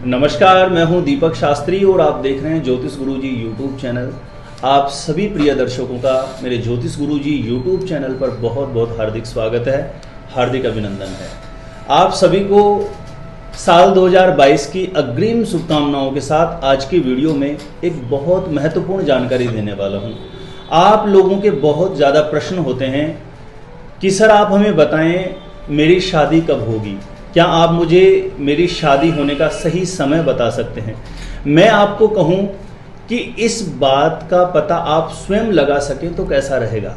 नमस्कार, मैं हूं दीपक शास्त्री और आप देख रहे हैं ज्योतिष गुरुजी यूट्यूब चैनल। आप सभी प्रिय दर्शकों का मेरे ज्योतिष गुरुजी यूट्यूब चैनल पर बहुत बहुत हार्दिक स्वागत है, हार्दिक अभिनंदन है। आप सभी को साल 2022 की अग्रिम शुभकामनाओं के साथ आज की वीडियो में एक बहुत महत्वपूर्ण जानकारी देने वाला हूं। आप लोगों के बहुत ज़्यादा प्रश्न होते हैं कि सर आप हमें बताएं मेरी शादी कब होगी, क्या आप मुझे मेरी शादी होने का सही समय बता सकते हैं। मैं आपको कहूं कि इस बात का पता आप स्वयं लगा सकें तो कैसा रहेगा।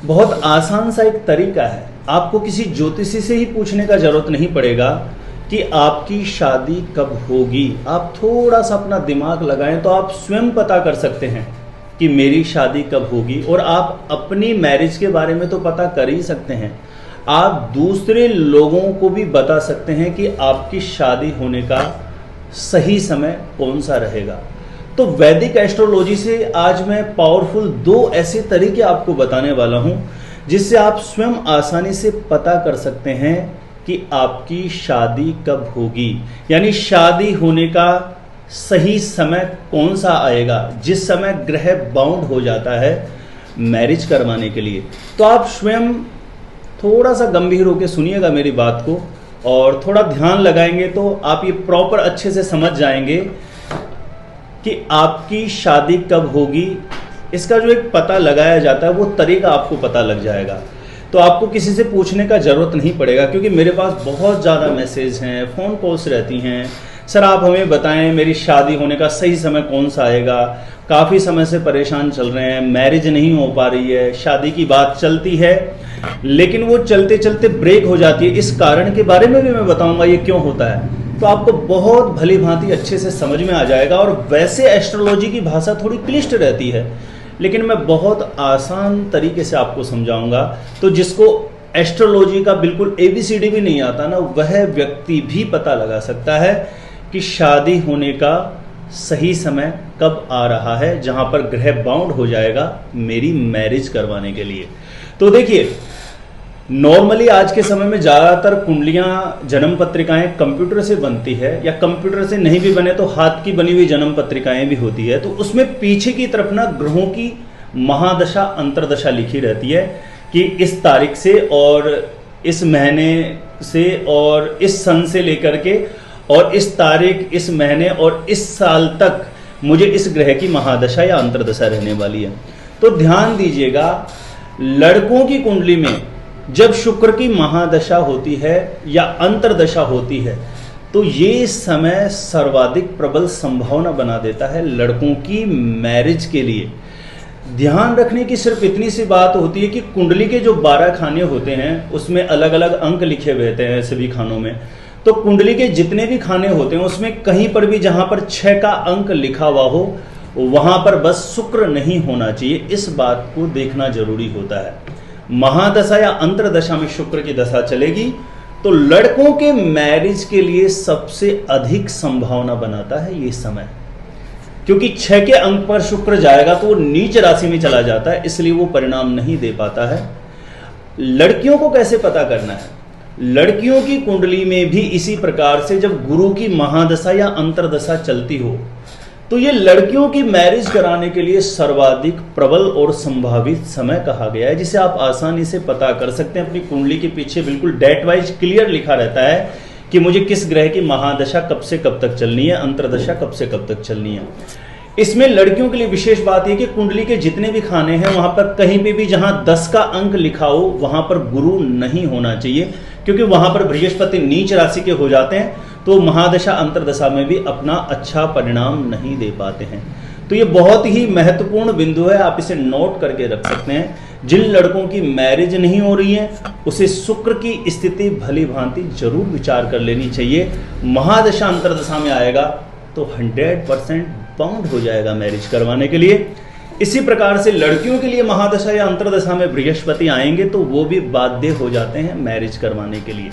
बहुत आसान सा एक तरीका है, आपको किसी ज्योतिषी से ही पूछने का जरूरत नहीं पड़ेगा कि आपकी शादी कब होगी। आप थोड़ा सा अपना दिमाग लगाएं तो आप स्वयं पता कर सकते हैं कि मेरी शादी कब होगी। और आप अपनी मैरिज के बारे में तो पता कर ही सकते हैं, आप दूसरे लोगों को भी बता सकते हैं कि आपकी शादी होने का सही समय कौन सा रहेगा। तो वैदिक एस्ट्रोलॉजी से आज मैं पावरफुल 2 ऐसे तरीके आपको बताने वाला हूं जिससे आप स्वयं आसानी से पता कर सकते हैं कि आपकी शादी कब होगी, यानी शादी होने का सही समय कौन सा आएगा, जिस समय ग्रह बाउंड हो जाता है मैरिज करवाने के लिए। तो आप स्वयं थोड़ा सा गंभीर होकर सुनिएगा मेरी बात को और थोड़ा ध्यान लगाएंगे तो आप ये प्रॉपर अच्छे से समझ जाएंगे कि आपकी शादी कब होगी। इसका जो एक पता लगाया जाता है वो तरीका आपको पता लग जाएगा। तो आपको किसी से पूछने का ज़रूरत नहीं पड़ेगा, क्योंकि मेरे पास बहुत ज़्यादा मैसेज हैं, फ़ोन कॉल्स रहती हैं, सर आप हमें बताएं मेरी शादी होने का सही समय कौन सा आएगा। काफ़ी समय से परेशान चल रहे हैं, मैरिज नहीं हो पा रही है, शादी की बात चलती है लेकिन वो चलते चलते ब्रेक हो जाती है। इस कारण के बारे में भी मैं बताऊंगा ये क्यों होता है, तो आपको बहुत भली भांति अच्छे से समझ में आ जाएगा। और वैसे एस्ट्रोलॉजी की भाषा थोड़ी क्लिष्ट रहती है, लेकिन मैं बहुत आसान तरीके से आपको समझाऊंगा। तो जिसको एस्ट्रोलॉजी का बिल्कुल ABCD भी नहीं आता ना, वह व्यक्ति भी पता लगा सकता है कि शादी होने का सही समय कब आ रहा है, जहां पर ग्रह बाउंड हो जाएगा मेरी मैरिज करवाने के लिए। तो देखिए, नॉर्मली आज के समय में ज़्यादातर कुंडलियां, जन्म पत्रिकाएं कंप्यूटर से बनती है, या कंप्यूटर से नहीं भी बने तो हाथ की बनी हुई जन्म पत्रिकाएं भी होती है। तो उसमें पीछे की तरफ ना ग्रहों की महादशा अंतरदशा लिखी रहती है कि इस तारीख से और इस महीने से और इस सन से लेकर के और इस तारीख, इस महीने और इस साल तक मुझे इस ग्रह की महादशा या अंतरदशा रहने वाली है। तो ध्यान दीजिएगा, लड़कों की कुंडली में जब शुक्र की महादशा होती है या अंतरदशा होती है तो ये समय सर्वाधिक प्रबल संभावना बना देता है लड़कों की मैरिज के लिए। ध्यान रखने की सिर्फ इतनी सी बात होती है कि कुंडली के जो 12 खाने होते हैं उसमें अलग अलग अंक लिखे हुए होते हैं सभी खानों में। तो कुंडली के जितने भी खाने होते हैं उसमें कहीं पर भी जहां पर 6 का अंक लिखा हुआ हो वहां पर बस शुक्र नहीं होना चाहिए। इस बात को देखना जरूरी होता है। महादशा या अंतरदशा में शुक्र की दशा चलेगी तो लड़कों के मैरिज के लिए सबसे अधिक संभावना बनाता है ये समय, क्योंकि 6 के अंक पर शुक्र जाएगा तो वो नीच राशि में चला जाता है, इसलिए वो परिणाम नहीं दे पाता है। लड़कियों को कैसे पता करना है, लड़कियों की कुंडली में भी इसी प्रकार से जब गुरु की महादशा या अंतरदशा चलती हो तो ये लड़कियों की मैरिज कराने के लिए सर्वाधिक प्रबल और संभावित समय कहा गया है, जिसे आप आसानी से पता कर सकते हैं। अपनी कुंडली के पीछे बिल्कुल डेट वाइज क्लियर लिखा रहता है कि मुझे किस ग्रह की महादशा कब से कब तक चलनी है, अंतरदशा कब से कब तक चलनी है। इसमें लड़कियों के लिए विशेष बात यह कि कुंडली के जितने भी खाने हैं वहां पर कहीं पे भी जहां 10 का अंक लिखा हो वहां पर गुरु नहीं होना चाहिए, क्योंकि वहां पर बृहस्पति नीच राशि के हो जाते हैं तो महादशा अंतरदशा में भी अपना अच्छा परिणाम नहीं दे पाते हैं। तो ये बहुत ही महत्वपूर्ण बिंदु है, आप इसे नोट करके रख सकते हैं। जिन लड़कों की मैरिज नहीं हो रही है उसे शुक्र की स्थिति भली भांति जरूर विचार कर लेनी चाहिए। महादशा अंतरदशा में आएगा तो 100% बाउंड हो जाएगा मैरिज करवाने के लिए। इसी प्रकार से लड़कियों के लिए महादशा या अंतरदशा में बृहस्पति आएंगे तो वो भी बाध्य हो जाते हैं मैरिज करवाने के लिए।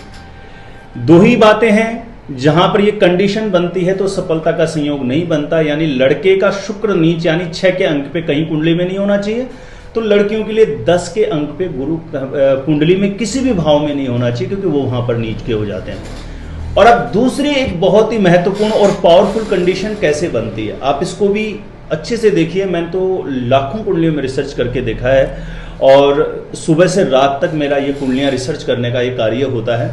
2 ही बातें हैं जहां पर ये कंडीशन बनती है तो सफलता का संयोग नहीं बनता, यानी लड़के का शुक्र नीच यानी 6 के अंक पे कहीं कुंडली में नहीं होना चाहिए, तो लड़कियों के लिए 10 के अंक पे गुरु कुंडली में किसी भी भाव में नहीं होना चाहिए, क्योंकि वो वहां पर नीच के हो जाते हैं। और अब दूसरी एक बहुत ही महत्वपूर्ण और पावरफुल कंडीशन कैसे बनती है, आप इसको भी अच्छे से देखिए। मैंने तो लाखों कुंडलियों में रिसर्च करके देखा है और सुबह से रात तक मेरा ये कुंडलियां रिसर्च करने का ये कार्य होता है।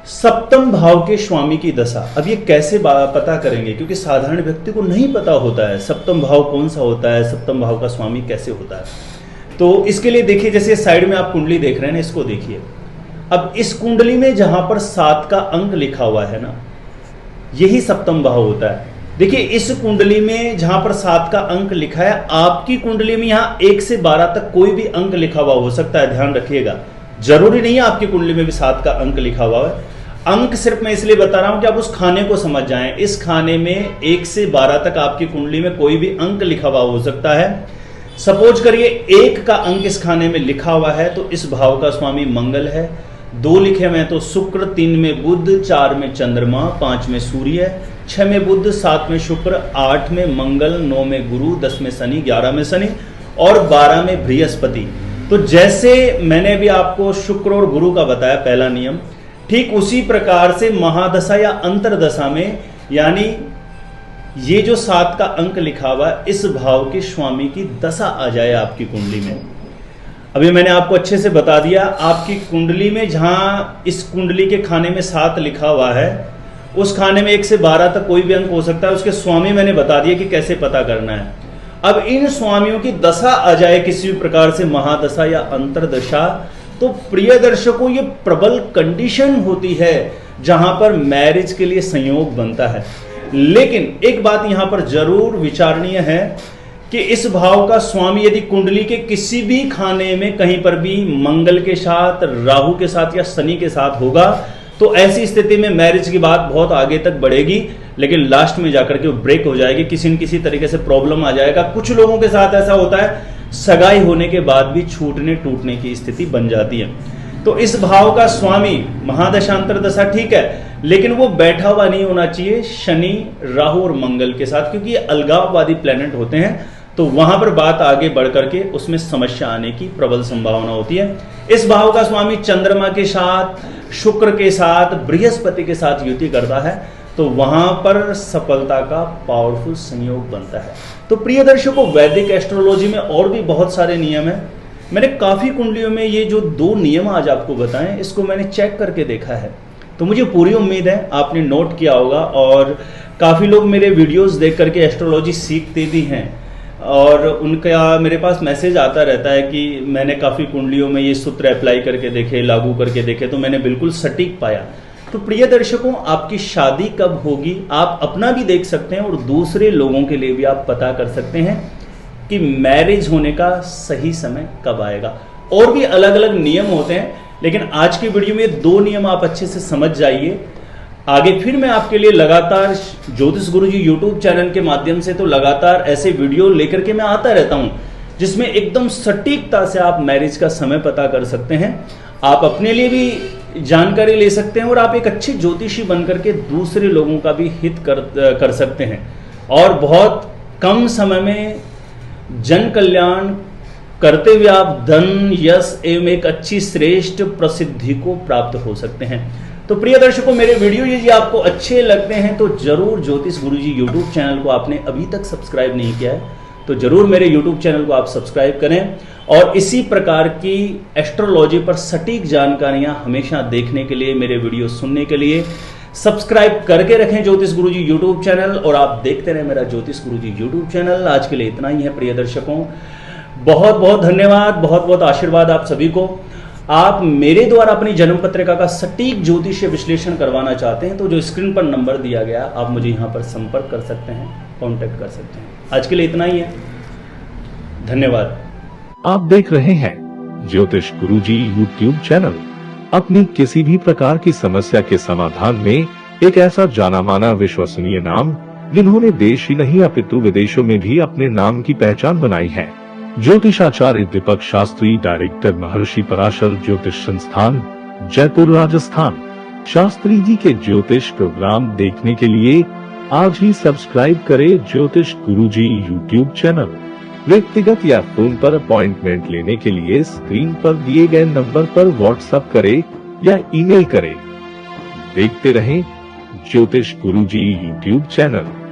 सप्तम भाव के स्वामी की दशा, अब ये कैसे पता करेंगे, क्योंकि साधारण व्यक्ति को नहीं पता होता है सप्तम भाव कौन सा होता है, सप्तम भाव का स्वामी कैसे होता है। तो इसके लिए देखिए, जैसे साइड में आप कुंडली देख रहे हैं ना, इसको देखिए। अब इस कुंडली में जहां पर 7 का अंक लिखा हुआ है ना, यही सप्तम भाव होता है। देखिए इस कुंडली में जहां पर 7 का अंक लिखा है, आपकी कुंडली में यहां 1 से 12 तक कोई भी अंक लिखा हुआ हो सकता है, ध्यान रखिएगा। जरूरी नहीं है आपकी कुंडली में भी 7 का अंक लिखा हुआ है। अंक सिर्फ मैं इसलिए बता रहा हूं कि आप उस खाने को समझ जाएं। इस खाने में 1 से 12 तक आपकी कुंडली में कोई भी अंक लिखा हुआ हो सकता है। सपोज करिए 1 का अंक इस खाने में लिखा हुआ है, तो इस भाव का स्वामी मंगल है। 2 लिखे हुए हैं तो शुक्र, 3 में बुध, 4 में चंद्रमा, 5 में सूर्य, 6 में बुध, 7 में शुक्र, 8 में मंगल, 9 में गुरु, 10 में शनि, 11 में शनि और 12 में बृहस्पति। तो जैसे मैंने भी आपको शुक्र और गुरु का बताया पहला नियम, ठीक उसी प्रकार से महादशा या अंतरदशा में, यानी ये जो 7 का अंक लिखा हुआ है, इस भाव के स्वामी की दशा आ जाए आपकी कुंडली में। अभी मैंने आपको अच्छे से बता दिया, आपकी कुंडली में जहां इस कुंडली के खाने में 7 लिखा हुआ है, उस खाने में 1 से 12 तक कोई भी अंक हो सकता है। उसके स्वामी मैंने बता दिया कि कैसे पता करना है। अब इन स्वामियों की दशा आ जाए किसी भी प्रकार से, महादशा या अंतरदशा, तो प्रिय दर्शकों ये प्रबल कंडीशन होती है जहां पर मैरिज के लिए संयोग बनता है। लेकिन एक बात यहां पर जरूर विचारणीय है कि इस भाव का स्वामी यदि कुंडली के किसी भी खाने में कहीं पर भी मंगल के साथ, राहु के साथ या शनि के साथ होगा, तो ऐसी स्थिति में मैरिज की बात बहुत आगे तक बढ़ेगी, लेकिन लास्ट में जाकर के वो ब्रेक हो जाएगी, किसी न किसी तरीके से प्रॉब्लम आ जाएगा। कुछ लोगों के साथ ऐसा होता है, सगाई होने के बाद भी छूटने टूटने की स्थिति बन जाती है। तो इस भाव का स्वामी महादशांतर दशा ठीक है, लेकिन वो बैठा हुआ नहीं होना चाहिए शनि, राहु और मंगल के साथ, क्योंकि ये अलगाववादी प्लेनेट होते हैं। तो वहां पर बात आगे बढ़ करके उसमें समस्या आने की प्रबल संभावना होती है। इस भाव का स्वामी चंद्रमा के साथ, शुक्र के साथ, बृहस्पति के साथ युति करता है, तो वहां पर सफलता का पावरफुल संयोग बनता है। तो प्रिय दर्शकों, वैदिक एस्ट्रोलॉजी में और भी बहुत सारे नियम हैं। मैंने काफी कुंडलियों में ये जो 2 नियम आज आपको बताएं, इसको मैंने चेक करके देखा है, तो मुझे पूरी उम्मीद है आपने नोट किया होगा। और काफी लोग मेरे वीडियोस देख करके एस्ट्रोलॉजी सीखते भी हैं, और उनका मेरे पास मैसेज आता रहता है कि मैंने काफ़ी कुंडलियों में ये सूत्र अप्लाई करके देखे, लागू करके देखे, तो मैंने बिल्कुल सटीक पाया। तो प्रिय दर्शकों, आपकी शादी कब होगी आप अपना भी देख सकते हैं और दूसरे लोगों के लिए भी आप पता कर सकते हैं कि मैरिज होने का सही समय कब आएगा। और भी अलग अलग नियम होते हैं, लेकिन आज की वीडियो में 2 नियम आप अच्छे से समझ जाइए। आगे फिर मैं आपके लिए लगातार ज्योतिष गुरुजी यूट्यूब चैनल के माध्यम से तो लगातार ऐसे वीडियो लेकर के मैं आता रहता हूं, जिसमें एकदम सटीकता से आप मैरिज का समय पता कर सकते हैं, आप अपने लिए भी जानकारी ले सकते हैं और आप एक अच्छे ज्योतिषी बनकर के दूसरे लोगों का भी हित कर सकते हैं, और बहुत कम समय में जन कल्याण करते हुए आप धन, यश एवं एक अच्छी श्रेष्ठ प्रसिद्धि को प्राप्त हो सकते हैं। तो प्रिय दर्शकों, मेरे वीडियो यदि आपको अच्छे लगते हैं तो जरूर ज्योतिष गुरुजी यूट्यूब चैनल को आपने अभी तक सब्सक्राइब नहीं किया है तो जरूर मेरे यूट्यूब चैनल को आप सब्सक्राइब करें, और इसी प्रकार की एस्ट्रोलॉजी पर सटीक जानकारियां हमेशा देखने के लिए, मेरे वीडियो सुनने के लिए सब्सक्राइब करके रखें ज्योतिष गुरुजी यूट्यूब चैनल, और आप देखते रहें मेरा ज्योतिष गुरुजी यूट्यूब चैनल। आज के लिए इतना ही है प्रिय दर्शकों, बहुत बहुत धन्यवाद, बहुत बहुत आशीर्वाद आप सभी को। आप मेरे द्वारा अपनी जन्म पत्रिका का सटीक ज्योतिषीय विश्लेषण करवाना चाहते हैं तो जो स्क्रीन पर नंबर दिया गया, आप मुझे यहां पर संपर्क कर सकते हैं, कांटेक्ट कर सकते हैं। आज के लिए इतना ही है, धन्यवाद। आप देख रहे हैं ज्योतिष गुरुजी यूट्यूब चैनल। अपनी किसी भी प्रकार की समस्या के समाधान में एक ऐसा जाना माना विश्वसनीय नाम, जिन्होंने देश ही नहीं अपितु विदेशों में भी अपने नाम की पहचान बनाई है। ज्योतिषाचार्य दीपक शास्त्री, डायरेक्टर महर्षि पराशर ज्योतिष संस्थान, जयपुर राजस्थान। शास्त्री जी के ज्योतिष प्रोग्राम देखने के लिए आज ही सब्सक्राइब करें ज्योतिष गुरुजी यूट्यूब चैनल। व्यक्तिगत या फोन पर अपॉइंटमेंट लेने के लिए स्क्रीन पर दिए गए नंबर पर व्हाट्सएप करें या ईमेल करें। देखते रहें ज्योतिष गुरुजी यूट्यूब चैनल।